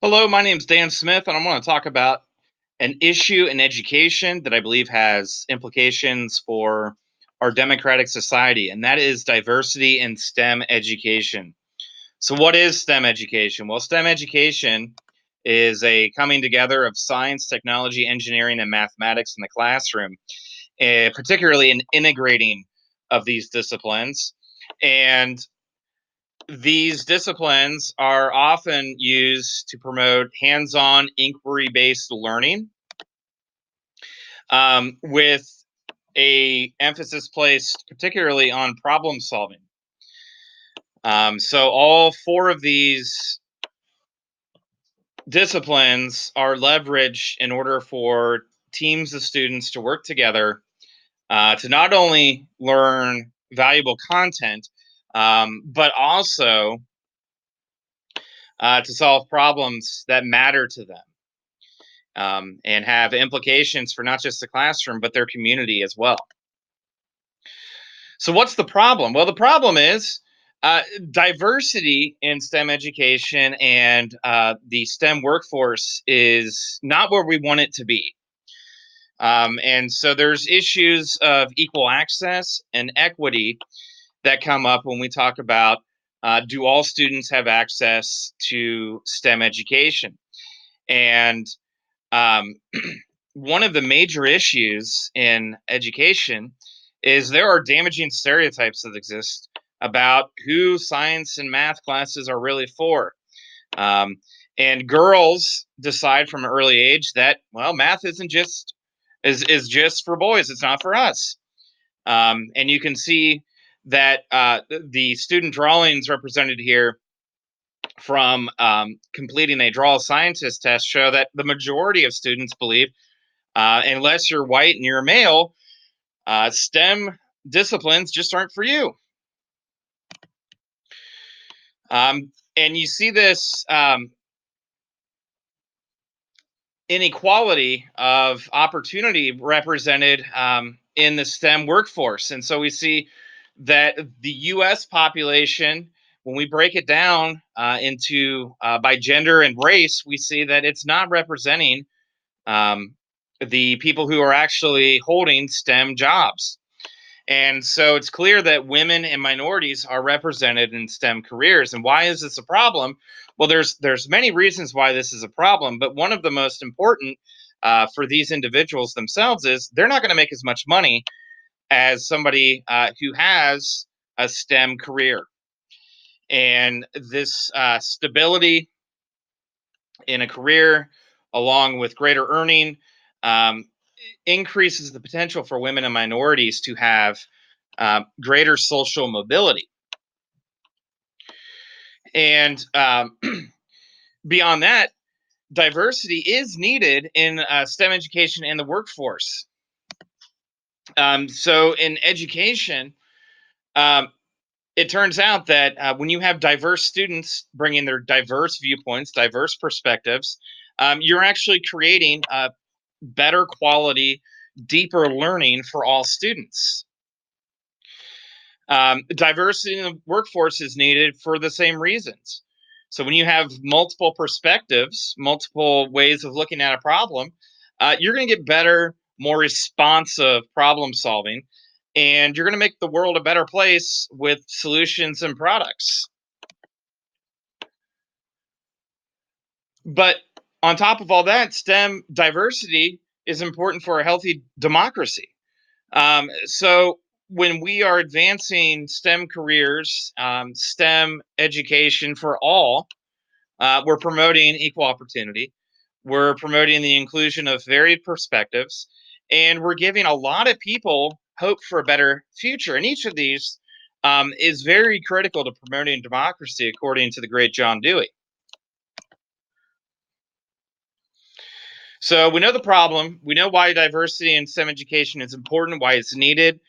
Hello, my name is Dan Smith, and I want to talk about an issue in education that I believe has implications for our democratic society, and that is diversity in STEM education. So, what is STEM education? Well, STEM education is a coming together of science, technology, engineering, and mathematics in the classroom, particularly an integrating of these disciplines. And these disciplines are often used to promote hands-on inquiry-based learning, with a emphasis placed particularly on problem solving. So all four of these disciplines are leveraged in order for teams of students to work together to not only learn valuable content, but also to solve problems that matter to them. And have implications for not just the classroom, but their community as well. So, what's the problem? Well, the problem is diversity in STEM education and the STEM workforce is not where we want it to be. And so, there's issues of equal access and equity that come up when we talk about do all students have access to STEM education? And um, one of the major issues in education is there are damaging stereotypes that exist about who science and math classes are really for. Um, and girls decide from an early age that math isn't just is just for boys. It's not for us. And you can see that the student drawings represented here from completing a draw a scientist test show that the majority of students believe unless you're white and you're a male, STEM disciplines just aren't for you. And you see this inequality of opportunity represented in the STEM workforce. And so we see that the US population, when we break it down into by gender and race, we see that it's not representing um, the people who are actually holding STEM jobs. And so it's clear that women and minorities are represented in STEM careers. And why is this a problem? Well, there's many reasons why this is a problem, but one of the most important for these individuals themselves is they're not going to make as much money as somebody who has a STEM career. And this stability in a career, along with greater earning, um, increases the potential for women and minorities to have greater social mobility. And beyond that, diversity is needed in STEM education and the workforce. So, in education, um, it turns out that when you have diverse students bringing their diverse viewpoints, diverse perspectives, you're actually creating better quality, deeper learning for all students. Diversity in the workforce is needed for the same reasons. So when you have multiple perspectives, multiple ways of looking at a problem, you're going to get better, more responsive problem solving, and you're going to make the world a better place with solutions and products. But on top of all that, STEM diversity is important for a healthy democracy. So when we are advancing STEM careers, STEM education for all, we're promoting equal opportunity. We're promoting the inclusion of varied perspectives, and we're giving a lot of people hope for a better future. And each of these is very critical to promoting democracy, according to the great John Dewey. So we know the problem. We know why diversity in STEM education is important, why it's needed,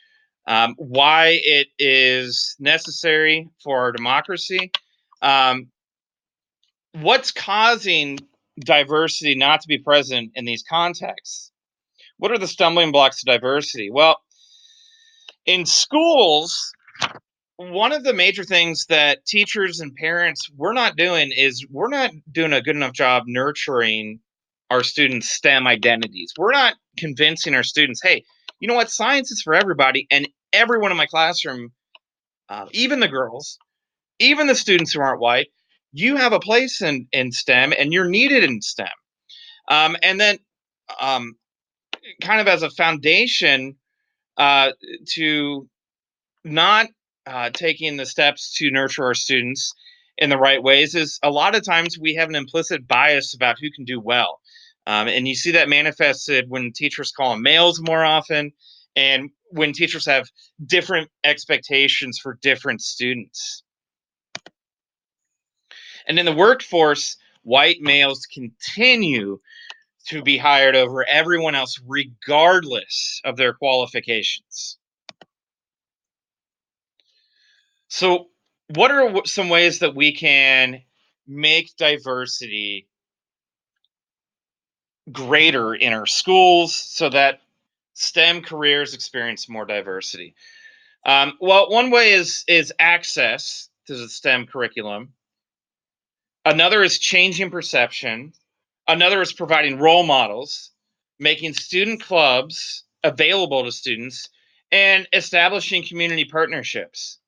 why it is necessary for our democracy. Um, what's causing diversity not to be present in these contexts? What are the stumbling blocks to diversity? Well, in schools, one of the major things that teachers and parents we're not doing is we're not doing a good enough job nurturing our students' STEM identities. We're not convincing our students, hey, you know what, science is for everybody, and everyone in my classroom, even the girls, even the students who aren't white, you have a place in STEM, and you're needed in STEM. And then, um, kind of as a foundation, to not taking the steps to nurture our students in the right ways is a lot of times we have an implicit bias about who can do well. And you see that manifested when teachers call them males more often, and when teachers have different expectations for different students. And in the workforce, white males continue to be hired over everyone else, regardless of their qualifications. So, what are some ways that we can make diversity greater in our schools so that STEM careers experience more diversity? Well, one way is access to the STEM curriculum. Another is changing perception. Another is providing role models, making student clubs available to students, and establishing community partnerships.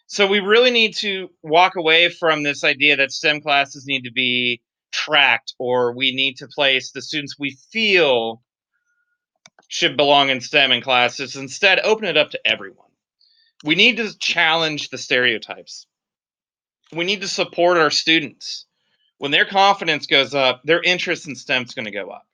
So we really need to walk away from this idea that STEM classes need to be tracked or we need to place the students we feel should belong in STEM in classes. Instead, open it up to everyone. We need to challenge the stereotypes. We need to support our students. When their confidence goes up, their interest in STEM is going to go up.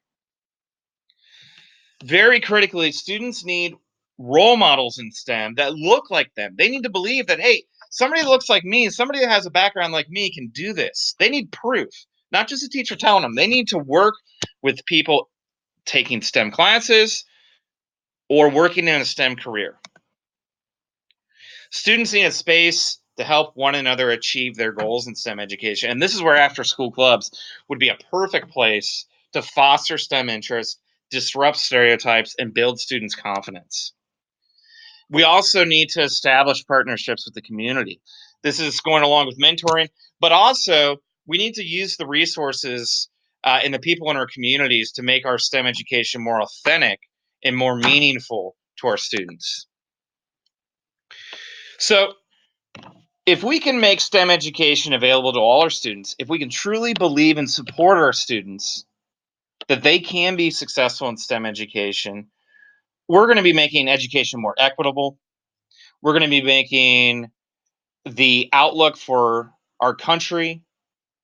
Very critically, students need role models in STEM that look like them. They need to believe that, hey, somebody that looks like me, somebody that has a background like me can do this. They need proof, not just a teacher telling them. They need to work with people taking STEM classes or working in a STEM career. Students need a space to help one another achieve their goals in STEM education. And this is where after school clubs would be a perfect place to foster STEM interest, disrupt stereotypes, and build students' confidence. We also need to establish partnerships with the community. This is going along with mentoring, but also we need to use the resources and the people in our communities to make our STEM education more authentic and more meaningful to our students. So, if we can make STEM education available to all our students, if we can truly believe and support our students that they can be successful in STEM education, we're going to be making education more equitable. We're going to be making the outlook for our country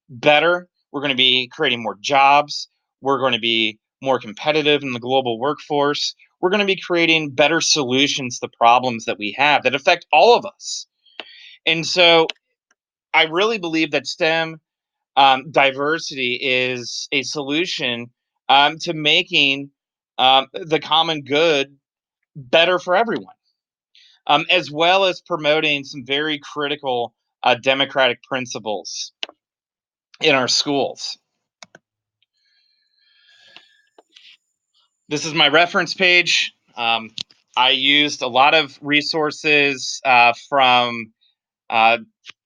better. We're going to be creating more jobs. We're going to be more competitive in the global workforce. We're going to be creating better solutions to problems that we have that affect all of us. And so I really believe that STEM diversity is a solution to making the common good better for everyone, as well as promoting some very critical democratic principles in our schools. This is my reference page. I used a lot of resources from uh,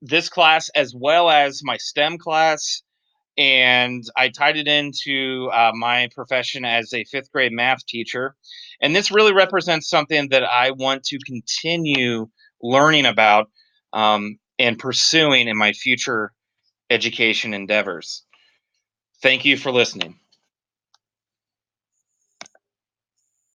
this class as well as my STEM class, and I tied it into my profession as a fifth grade math teacher. And this really represents something that I want to continue learning about and pursuing in my future education endeavors. Thank you for listening.